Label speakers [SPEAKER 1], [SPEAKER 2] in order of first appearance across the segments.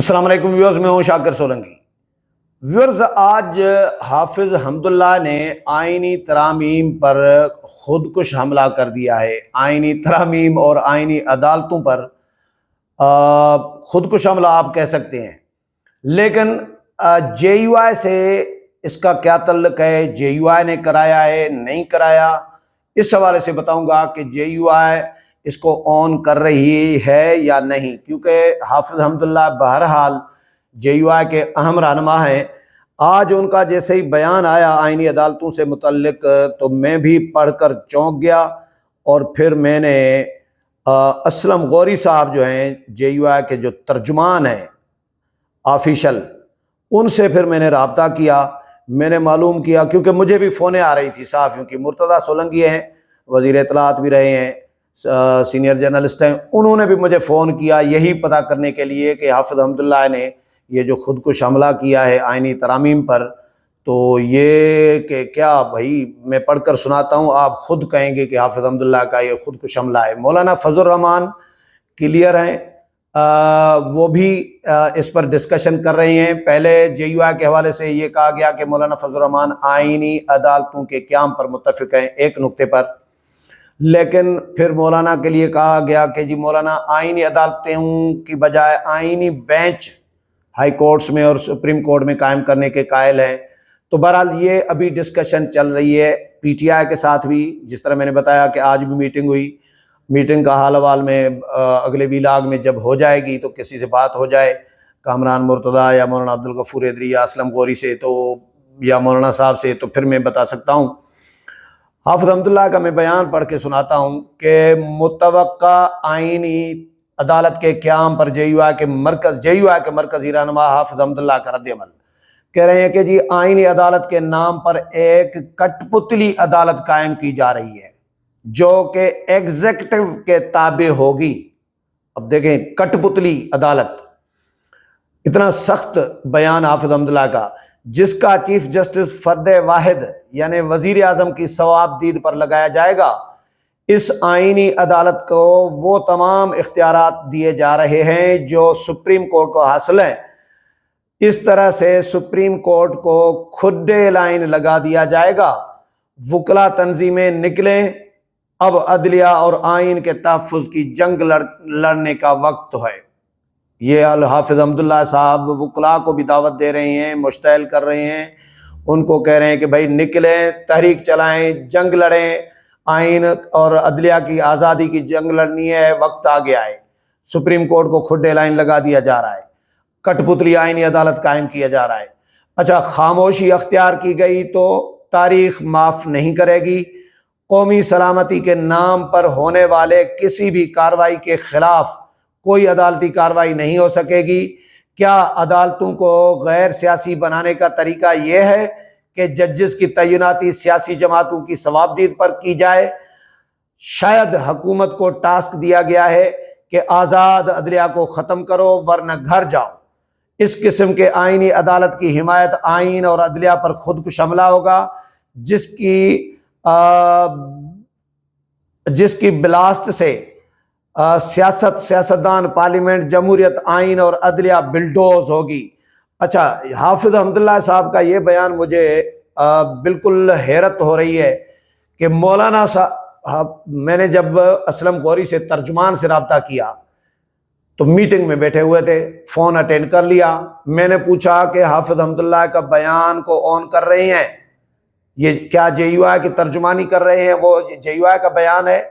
[SPEAKER 1] السلام علیکم ویورز، میں ہوں شاکر سولنگی۔ ویورز، آج حافظ حمداللہ نے آئینی ترامیم پر خودکش حملہ کر دیا ہے۔ آئینی ترامیم اور آئینی عدالتوں پر خودکش حملہ آپ کہہ سکتے ہیں، لیکن جے یو آئی سے اس کا کیا تعلق ہے؟ جے یو آئی نے کرایا ہے نہیں کرایا؟ اس حوالے سے بتاؤں گا کہ جے یو آئی اس کو آن کر رہی ہے یا نہیں، کیونکہ حافظ حمداللہ بہرحال جے یو آئی کے اہم رہنما ہیں۔ آج ان کا جیسے ہی بیان آیا آئینی عدالتوں سے متعلق تو میں بھی پڑھ کر چونک گیا، اور پھر میں نے اسلم غوری صاحب جو ہیں جے یو آئی کے جو ترجمان ہیں آفیشل، ان سے پھر میں نے رابطہ کیا۔ میں نے معلوم کیا، کیونکہ مجھے بھی فونیں آ رہی تھی صحافیوں کی۔ مرتضیٰ سولنگی ہیں، وزیر اطلاعات بھی رہے ہیں، سینئر جرنلسٹ ہیں، انہوں نے بھی مجھے فون کیا یہی پتہ کرنے کے لیے کہ حافظ حمداللہ نے یہ جو خودکش حملہ کیا ہے آئینی ترامیم پر، تو یہ کہ کیا بھائی میں پڑھ کر سناتا ہوں، آپ خود کہیں گے کہ حافظ حمداللہ کا یہ خودکش حملہ ہے۔ مولانا فضل الرحمان کلیئر ہیں، وہ بھی اس پر ڈسکشن کر رہی ہیں۔ پہلے جے یو آئی کے حوالے سے یہ کہا گیا کہ مولانا فضل الرحمان آئینی عدالتوں کے قیام پر متفق ہیں ایک نقطے پر، لیکن پھر مولانا کے لیے کہا گیا کہ جی مولانا آئینی عدالتوں کی بجائے آئینی بینچ ہائی کورٹس میں اور سپریم کورٹ میں قائم کرنے کے قائل ہیں۔ تو بہرحال یہ ابھی ڈسکشن چل رہی ہے پی ٹی آئی کے ساتھ بھی، جس طرح میں نے بتایا کہ آج بھی میٹنگ ہوئی۔ میٹنگ کا حال حوال میں اگلے ویلاگ میں جب ہو جائے گی تو کسی سے بات ہو جائے، کامران مرتضیٰ یا مولانا عبدالغفور ادری یا اسلم غوری سے تو یا مولانا صاحب سے، تو پھر میں بتا سکتا ہوں۔ حافظ حمداللہ کا میں بیان پڑھ کے سناتا ہوں کہ متوقع آئینی عدالت کے قیام پر جے یو آئی کے مرکزی رہنما حافظ حمداللہ کا رد عمل کہہ رہے ہیں کہ جی آئینی عدالت کے نام پر ایک کٹ پتلی عدالت قائم کی جا رہی ہے جو کہ ایگزیکٹو کے تابع ہوگی۔ اب دیکھیں، کٹ پتلی عدالت، اتنا سخت بیان حافظ حمداللہ کا، جس کا چیف جسٹس فرد واحد یعنی وزیر اعظم کی ثواب دید پر لگایا جائے گا۔ اس آئینی عدالت کو وہ تمام اختیارات دیے جا رہے ہیں جو سپریم کورٹ کو حاصل ہیں۔ اس طرح سے سپریم کورٹ کو کھڈے لائن لگا دیا جائے گا۔ وکلا تنظیمیں نکلیں، اب عدلیہ اور آئین کے تحفظ کی جنگ لڑنے کا وقت ہے۔ یہ الحافظ حمداللہ صاحب وکلاء کو بھی دعوت دے رہے ہیں، مشتعل کر رہے ہیں، ان کو کہہ رہے ہیں کہ بھائی نکلیں، تحریک چلائیں، جنگ لڑیں، آئین اور عدلیہ کی آزادی کی جنگ لڑنی ہے، وقت آ گیا ہے۔ سپریم کورٹ کو کھڈے لائن لگا دیا جا رہا ہے، کٹ پتلی آئینی عدالت قائم کیا جا رہا ہے۔ اچھا، خاموشی اختیار کی گئی تو تاریخ معاف نہیں کرے گی۔ قومی سلامتی کے نام پر ہونے والے کسی بھی کارروائی کے خلاف کوئی عدالتی کارروائی نہیں ہو سکے گی۔ کیا عدالتوں کو غیر سیاسی بنانے کا طریقہ یہ ہے کہ ججز کی تعیناتی سیاسی جماعتوں کی ثوابدید پر کی جائے؟ شاید حکومت کو ٹاسک دیا گیا ہے کہ آزاد عدلیہ کو ختم کرو ورنہ گھر جاؤ۔ اس قسم کے آئینی عدالت کی حمایت آئین اور عدلیہ پر خودکش حملہ ہوگا، جس کی بلاسٹ سے سیاستدان، پارلیمنٹ، جمہوریت، آئین اور عدلیہ بلڈوز ہوگی۔ اچھا، حافظ حمداللہ صاحب کا یہ بیان مجھے بالکل حیرت ہو رہی ہے کہ مولانا صاحب، میں نے جب اسلم غوری سے ترجمان سے رابطہ کیا تو میٹنگ میں بیٹھے ہوئے تھے، فون اٹینڈ کر لیا۔ میں نے پوچھا کہ حافظ حمداللہ کا بیان کو آن کر رہے ہیں، یہ کیا جے یو آئی کی ترجمانی کر رہے ہیں؟ وہ جے یو آئی کا بیان ہے،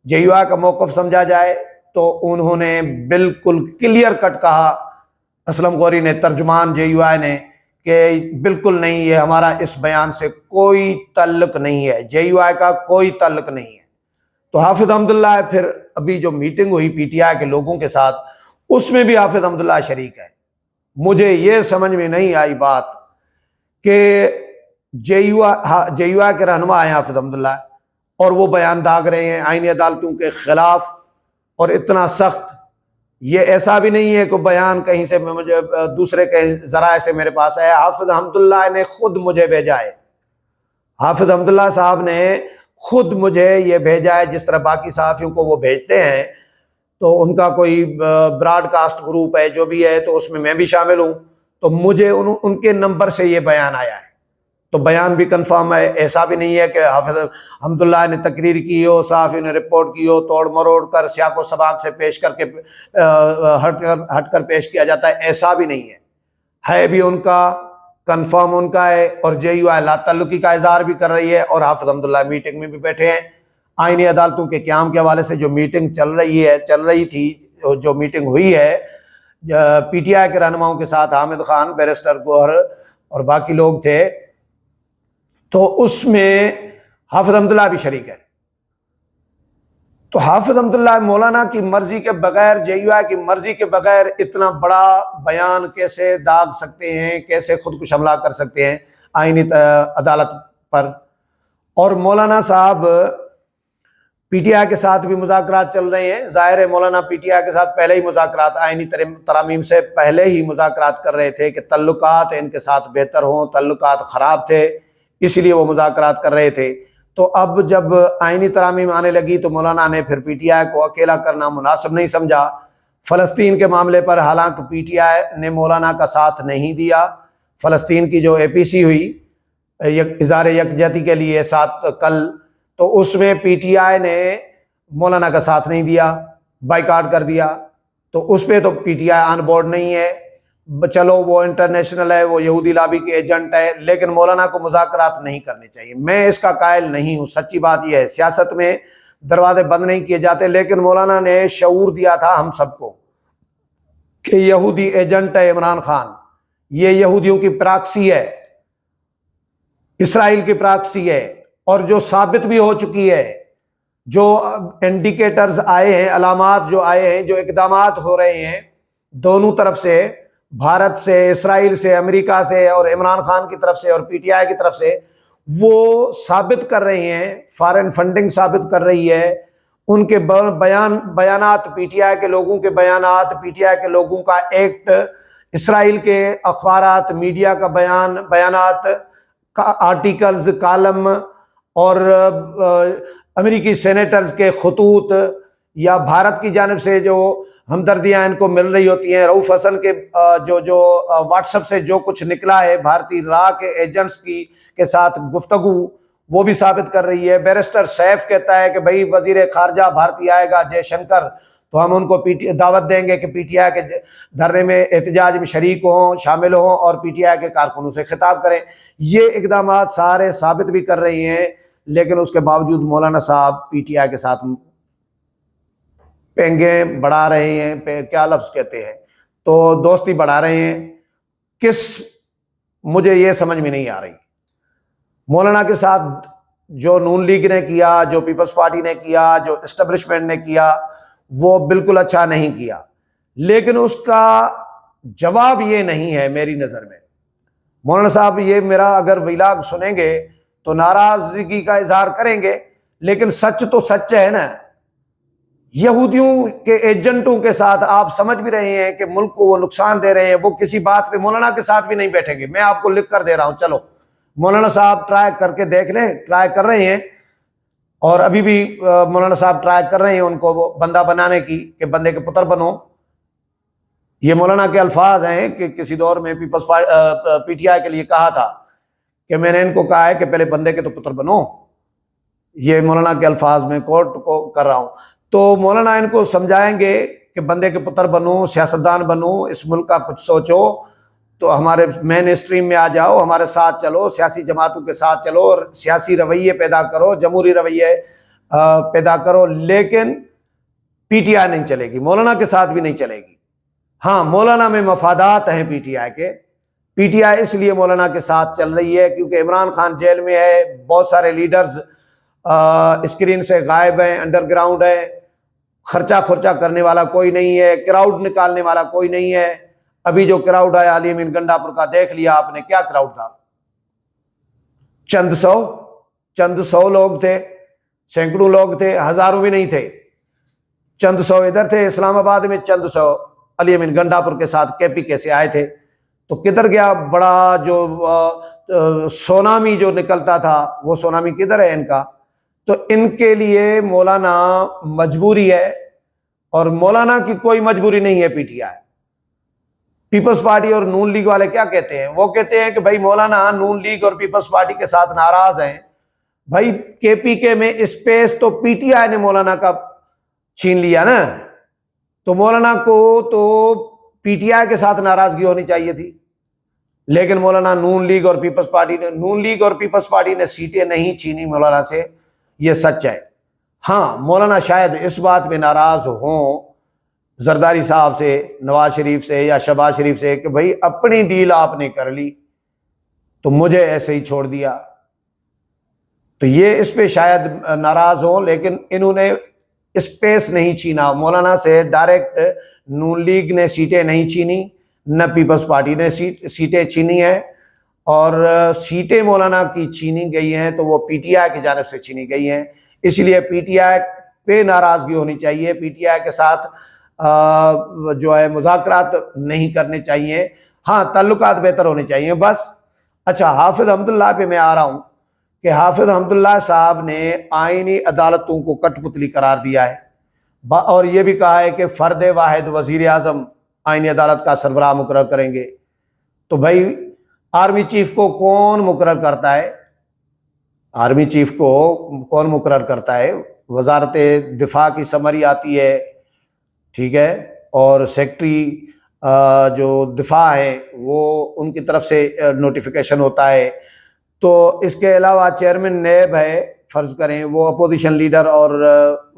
[SPEAKER 1] جے یو آئی کا موقف سمجھا جائے۔ تو انہوں نے بالکل کلیئر کٹ کہا، اسلم غوری نے، ترجمان جے یو آئی نے، کہ بالکل نہیں، یہ ہمارا اس بیان سے کوئی تعلق نہیں ہے، جے یو آئی کا کوئی تعلق نہیں ہے۔ تو حافظ حمداللہ پھر ابھی جو میٹنگ ہوئی پی ٹی آئی کے لوگوں کے ساتھ، اس میں بھی حافظ حمداللہ شریک ہے۔ مجھے یہ سمجھ میں نہیں آئی بات کہ جے یو آئی کے رہنما ہیں حافظ حمداللہ، اور وہ بیان داغ رہے ہیں آئینی عدالتوں کے خلاف، اور اتنا سخت۔ یہ ایسا بھی نہیں ہے کہ بیان کہیں سے مجھے دوسرے کہیں ذرائع سے میرے پاس ہے، حافظ حمداللہ نے خود مجھے بھیجا ہے۔ حافظ حمداللہ صاحب نے خود مجھے یہ بھیجا ہے، جس طرح باقی صحافیوں کو وہ بھیجتے ہیں۔ تو ان کا کوئی براڈ کاسٹ گروپ ہے جو بھی ہے، تو اس میں بھی شامل ہوں، تو مجھے ان کے نمبر سے یہ بیان آیا ہے، تو بیان بھی کنفرم ہے۔ ایسا بھی نہیں ہے کہ حافظ حمداللہ نے تقریر کی ہو، صحافی نے رپورٹ کی ہو، توڑ مروڑ کر سیاق و سباق سے پیش کر کے ہٹ کر پیش کیا جاتا ہے، ایسا بھی نہیں ہے بھی ان کا کنفرم ان کا ہے، اور جے یو آئی لا تعلقی کا اظہار بھی کر رہی ہے، اور حافظ حمداللہ میٹنگ میں بھی بیٹھے ہیں۔ آئینی عدالتوں کے قیام کے حوالے سے جو میٹنگ چل رہی تھی، جو میٹنگ ہوئی ہے پی ٹی آئی کے رہنماؤں کے ساتھ، حامد خان، بیرسٹر گوہر اور باقی لوگ تھے، تو اس میں حافظ حمداللہ بھی شریک ہے۔ تو حافظ حمداللہ مولانا کی مرضی کے بغیر، جے یو آئی کی مرضی کے بغیر اتنا بڑا بیان کیسے داغ سکتے ہیں، کیسے خودکش حملہ کر سکتے ہیں آئینی عدالت پر؟ اور مولانا صاحب پی ٹی آئی کے ساتھ بھی مذاکرات چل رہے ہیں، ظاہر ہے مولانا پی ٹی آئی کے ساتھ پہلے ہی مذاکرات، آئینی ترامیم سے پہلے ہی مذاکرات کر رہے تھے کہ تعلقات ان کے ساتھ بہتر ہوں، تعلقات خراب تھے، اس لیے وہ مذاکرات کر رہے تھے۔ تو اب جب آئینی ترامیم آنے لگی تو مولانا نے پھر پی ٹی آئی کو اکیلا کرنا مناسب نہیں سمجھا۔ فلسطین کے معاملے پر حالانکہ پی ٹی آئی نے مولانا کا ساتھ نہیں دیا، فلسطین کی جو اے پی سی ہوئی اظہار یکجہتی کے لیے کل، تو اس میں پی ٹی آئی نے مولانا کا ساتھ نہیں دیا، بائیکاٹ کر دیا، تو اس پہ تو پی ٹی آئی آن بورڈ نہیں ہے۔ چلو وہ انٹرنیشنل ہے، وہ یہودی لابی کے ایجنٹ ہے، لیکن مولانا کو مذاکرات نہیں کرنے چاہیے۔ میں اس کا قائل نہیں ہوں، سچی بات یہ ہے، سیاست میں دروازے بند نہیں کیے جاتے، لیکن مولانا نے شعور دیا تھا ہم سب کو کہ یہودی ایجنٹ ہے عمران خان، یہ یہودیوں کی پراکسی ہے، اسرائیل کی پراکسی ہے، اور جو ثابت بھی ہو چکی ہے، جو انڈیکیٹرز آئے ہیں، علامات جو آئے ہیں، جو اقدامات ہو رہے ہیں دونوں طرف سے، بھارت سے، اسرائیل سے، امریکہ سے، اور عمران خان کی طرف سے اور پی ٹی آئی کی طرف سے، وہ ثابت کر رہے ہیں، فارن فنڈنگ ثابت کر رہی ہے، ان کے بیانات، پی ٹی آئی کے لوگوں کے بیانات، پی ٹی آئی کے لوگوں کا ایکٹ، اسرائیل کے اخبارات، میڈیا کا بیانات، آرٹیکلز، کالم، اور امریکی سینیٹرز کے خطوط، یا بھارت کی جانب سے جو ہمدردیاں ان کو مل رہی ہوتی ہیں، رؤوف حسن کے جو واٹس ایپ سے جو کچھ نکلا ہے بھارتی راہ کے ایجنٹس کے ساتھ گفتگو، وہ بھی ثابت کر رہی ہے۔ بیرسٹر سیف کہتا ہے کہ بھائی وزیر خارجہ بھارتی آئے گا جے شنکر، تو ہم ان کو دعوت دیں گے کہ پی ٹی آئی کے دھرنے میں، احتجاج میں شریک ہوں، شامل ہوں، اور پی ٹی آئی کے کارکنوں سے خطاب کریں۔ یہ اقدامات سارے ثابت بھی کر رہی ہیں، لیکن اس کے باوجود مولانا صاحب پی ٹی آئی کے ساتھ پینگیں بڑھا رہے ہیں، کیا لفظ کہتے ہیں، تو دوستی بڑھا رہے ہیں۔ مجھے یہ سمجھ میں نہیں آ رہی۔ مولانا کے ساتھ جو نون لیگ نے کیا، جو پیپلز پارٹی نے کیا، جو اسٹیبلشمنٹ نے کیا، وہ بالکل اچھا نہیں کیا، لیکن اس کا جواب یہ نہیں ہے میری نظر میں۔ مولانا صاحب یہ میرا اگر ویلاگ سنیں گے تو ناراضگی کا اظہار کریں گے، لیکن سچ تو سچ ہے نا۔ یہودیوں کے ایجنٹوں کے ساتھ آپ سمجھ بھی رہے ہیں کہ ملک کو وہ نقصان دے رہے ہیں، وہ کسی بات پہ مولانا کے ساتھ بھی نہیں بیٹھیں گے۔ میں آپ کو لکھ کر دے رہا ہوں، چلو مولانا صاحب ٹرائی کر کے دیکھ لیں، ٹرائی کر رہے ہیں، اور ابھی بھی مولانا صاحب ٹرائی کر رہے ہیں ان کو وہ بندہ بنانے کی، کہ بندے کے پتر بنو۔ یہ مولانا کے الفاظ ہیں کہ کسی دور میں پی ٹی آئی کے لیے کہا تھا کہ میں نے ان کو کہا ہے کہ پہلے بندے کے تو پتر بنو۔ یہ مولانا کے الفاظ میں کوٹ کو کر رہا ہوں۔ تو مولانا ان کو سمجھائیں گے کہ بندے کے پتر بنو، سیاستدان بنو، اس ملک کا کچھ سوچو، تو ہمارے مین اسٹریم میں آ جاؤ، ہمارے ساتھ چلو، سیاسی جماعتوں کے ساتھ چلو، اور سیاسی رویے پیدا کرو، جمہوری رویے پیدا کرو، لیکن پی ٹی آئی نہیں چلے گی، مولانا کے ساتھ بھی نہیں چلے گی۔ ہاں، مولانا میں مفادات ہیں پی ٹی آئی کے۔ پی ٹی آئی اس لیے مولانا کے ساتھ چل رہی ہے کیونکہ عمران خان جیل میں ہے، بہت سارے لیڈرز اسکرین سے غائب ہیں، انڈر گراؤنڈ ہے، خرچہ کرنے والا کوئی نہیں ہے، کراؤڈ نکالنے والا کوئی نہیں ہے۔ ابھی جو کراؤڈ آیا علی امین گنڈا پور کا، دیکھ لیا آپ نے، کیا کراؤڈ تھا؟ چند سو لوگ تھے، سینکڑوں لوگ تھے، ہزاروں بھی نہیں تھے، چند سو ادھر تھے اسلام آباد میں، چند سو علی امین گنڈا پور کے ساتھ کے پی کے سے آئے تھے۔ تو کدھر گیا بڑا جو سونامی جو نکلتا تھا، وہ سونامی کدھر ہے ان کا؟ تو ان کے لیے مولانا مجبوری ہے اور مولانا کی کوئی مجبوری نہیں ہے P T I. Peoples Party اور نون لیگ والے کیا کہتے ہیں؟ وہ کہتے ہیں کہ بھائی مولانا نون لیگ اور پیپلز پارٹی کے ساتھ ناراض ہیں. بھائی کے پی کے میں اسپیس تو پی ٹی آئی نے مولانا کا چھین لیا نا، تو مولانا کو تو پی ٹی آئی کے ساتھ ناراضگی ہونی چاہیے تھی. لیکن مولانا نون لیگ اور پیپلز پارٹی نے سیٹیں نہیں چھینی مولانا سے، یہ سچ ہے. ہاں مولانا شاید اس بات میں ناراض ہوں زرداری صاحب سے، نواز شریف سے یا شہباز شریف سے کہ بھائی اپنی ڈیل آپ نے کر لی تو مجھے ایسے ہی چھوڑ دیا، تو یہ اس پہ شاید ناراض ہوں. لیکن انہوں نے اسپیس نہیں چھینا مولانا سے، ڈائریکٹ نون لیگ نے سیٹیں نہیں چھینی، نہ پیپلز پارٹی نے سیٹیں چھینی ہیں. اور سیٹیں مولانا کی چھینی گئی ہیں تو وہ پی ٹی آئی کی جانب سے چھینی گئی ہیں. اس لیے پی ٹی آئی پہ ناراضگی ہونی چاہیے، پی ٹی آئی کے ساتھ جو ہے مذاکرات نہیں کرنے چاہیے. ہاں تعلقات بہتر ہونے چاہیے بس. اچھا حافظ حمداللہ پہ میں آ رہا ہوں کہ حافظ حمداللہ صاحب نے آئینی عدالتوں کو کٹ پتلی قرار دیا ہے، اور یہ بھی کہا ہے کہ فرد واحد وزیر اعظم آئینی عدالت کا سربراہ مقرر کریں گے. تو بھائی آرمی چیف کو کون مقرر کرتا ہے؟ آرمی چیف کو کون مقرر کرتا ہے؟ وزارت دفاع کی سمری آتی ہے، ٹھیک ہے، اور سیکٹری جو دفاع ہے وہ ان کی طرف سے نوٹیفیکیشن ہوتا ہے. تو اس کے علاوہ چیئرمین نیب ہے، فرض کریں وہ اپوزیشن لیڈر اور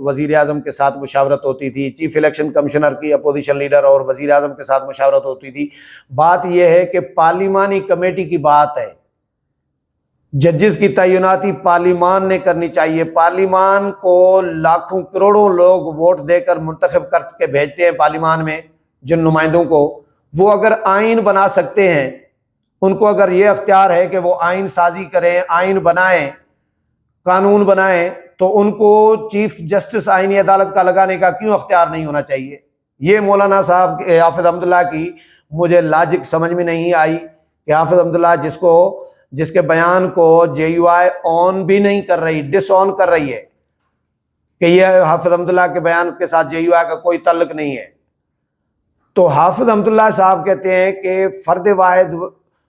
[SPEAKER 1] وزیر اعظم کے ساتھ مشاورت ہوتی تھی. چیف الیکشن کمشنر کی اپوزیشن لیڈر اور وزیر اعظم کے ساتھ مشاورت ہوتی تھی. بات یہ ہے کہ پارلیمانی کمیٹی کی بات ہے، ججز کی تعیناتی پارلیمان نے کرنی چاہیے. پارلیمان کو لاکھوں کروڑوں لوگ ووٹ دے کر منتخب کر کے بھیجتے ہیں پارلیمان میں جن نمائندوں کو، وہ اگر آئین بنا سکتے ہیں، ان کو اگر یہ اختیار ہے کہ وہ آئین سازی کریں، آئین بنائیں، قانون بنائیں، تو ان کو چیف جسٹس آئینی عدالت کا لگانے کا کیوں اختیار نہیں ہونا چاہیے؟ یہ مولانا صاحب حافظ حمداللہ کی مجھے لاجک سمجھ میں نہیں آئی کہ حافظ حمداللہ جس کے بیان کو جے یو آئی آن بھی نہیں کر رہی، ڈس آن کر رہی ہے کہ یہ حافظ حمداللہ کے بیان کے ساتھ جے یو آئی کا کوئی تعلق نہیں ہے. تو حافظ حمداللہ صاحب کہتے ہیں کہ فرد واحد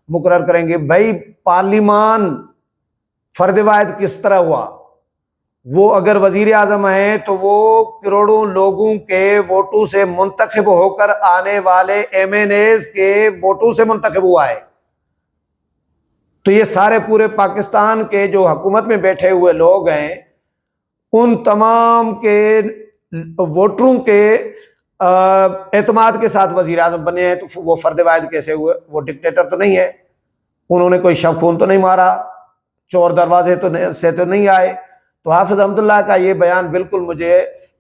[SPEAKER 1] مقرر کریں گے. بھائی پارلیمان فرد واحد کس طرح ہوا؟ وہ اگر وزیر اعظم ہیں تو وہ کروڑوں لوگوں کے ووٹوں سے منتخب ہو کر آنے والے ایم این ایز کے ووٹوں سے منتخب ہوا ہے. تو یہ سارے پورے پاکستان کے جو حکومت میں بیٹھے ہوئے لوگ ہیں، ان تمام کے ووٹروں کے اعتماد کے ساتھ وزیر اعظم بنے ہیں. تو وہ فرد واحد کیسے ہوئے؟ وہ ڈکٹیٹر تو نہیں ہے، انہوں نے کوئی شب خون تو نہیں مارا، چور دروازے سے تو نہیں آئے. تو حافظ حمداللہ کا یہ بیان بالکل مجھے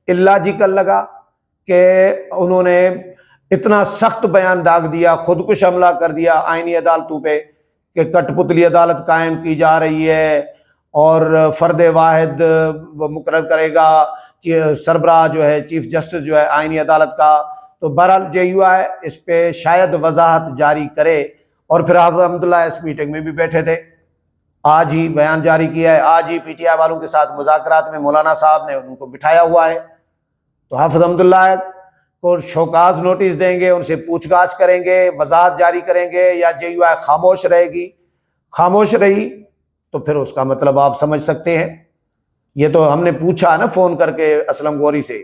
[SPEAKER 1] اللاجیکل لگا کہ انہوں نے اتنا سخت بیان داغ دیا، خودکش حملہ کر دیا آئینی عدالتوں پہ کہ کٹ پتلی عدالت قائم کی جا رہی ہے اور فرد واحد مقرر کرے گا سربراہ جو ہے چیف جسٹس جو ہے آئینی عدالت کا. تو بہرحال جے یو آئی اس پہ شاید وضاحت جاری کرے. اور پھر حافظ حمداللہ اس میٹنگ میں بھی بیٹھے تھے، آج ہی بیان جاری کیا ہے، آج ہی پی ٹی آئی والوں کے ساتھ مذاکرات میں مولانا صاحب نے ان کو بٹھایا ہوا ہے. تو حافظ حمداللہ کو شوکاز نوٹس دیں گے، ان سے پوچھ گاچھ کریں گے، وضاحت جاری کریں گے، یا جے یو آئی خاموش رہے گی؟ خاموش رہی تو پھر اس کا مطلب آپ سمجھ سکتے ہیں. یہ تو ہم نے پوچھا نا فون کر کے اسلم گوری سے،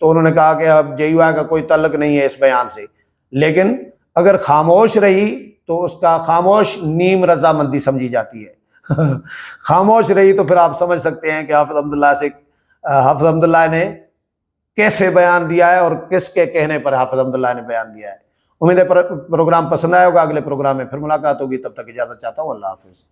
[SPEAKER 1] تو انہوں نے کہا کہ اب جے یو آئی کا کوئی تعلق نہیں ہے اس بیان سے. لیکن اگر خاموش رہی تو اس کا خاموش نیم رضامندی سمجھی جاتی ہے. خاموش رہی تو پھر آپ سمجھ سکتے ہیں کہ حافظ حمداللہ نے کیسے بیان دیا ہے اور کس کے کہنے پر حافظ حمداللہ نے بیان دیا ہے. امید ہے پروگرام پسند آیا ہوگا. اگلے پروگرام میں پھر ملاقات ہوگی، تب تک اجازت چاہتا ہوں. اللہ حافظ.